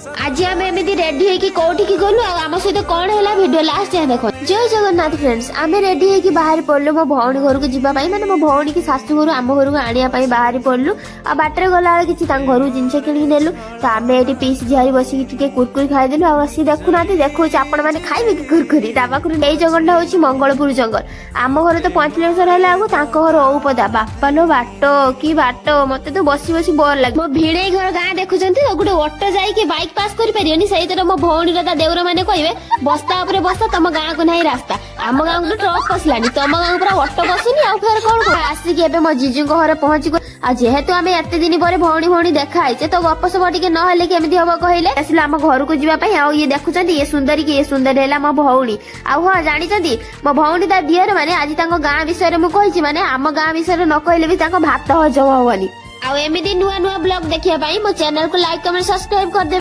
आज आम एमती रेडी होगी कौटी गलु आम सहित कौन है वीडियो लास्ट जाए देख। जय जगन्नाथ फ्रेंड्स, आम रेडी होगी बाहर पड़लु मो भौणी घर को जावाई माने मो भौणी की शाशु घर आम घर को आनिया बाहर पड़लु। आ बाटर गला कि घर जिनस किणिक नेलु। तो आम ये पीस झारी बसिक कुरकुरी खाईदेलु। आसी देखुना देखो आपण मैंने खाइबे कि कुरकुरी यही जगह हूँ मंगलपुर जंगल। आम घर तो 45 है घर औपदा बापा लो बाट कि बाट मत तो बसी बसी बोर लगे। मो भिड़े घर गाँ देखुं गोटे ऑटो जाइए बाइक पास कर पारे मो भौणी देवर मैंने कहे बस्ता उपरे बस्ता तुम गाँ को नहीं रास्ता। आम गाँव को ट्रक पसलानी तुम गाँव पूरा ऑटो बसुनी आ फिर कौन आसिक मो जीजू घर पहुंची जेहेतु आम एत दिन पर भौणी भौणी देखाई तो गप सब टे नहले केमी हम कहले आसिल आम घर को जावाई। ये देखुं ये सुंदरी कि ये सुंदर है मो भौणी। आ हाँ जानते मो भौणी ता दिहर मैंने आज गाँ विषय में कही माने आम गाँ विषय न कहले भी भात हजम हेनी। आउ एमती नुआ नुआ ब्लॉग देखिया मो चैनल को लाइक कमेंट सब्सक्राइब कर दे।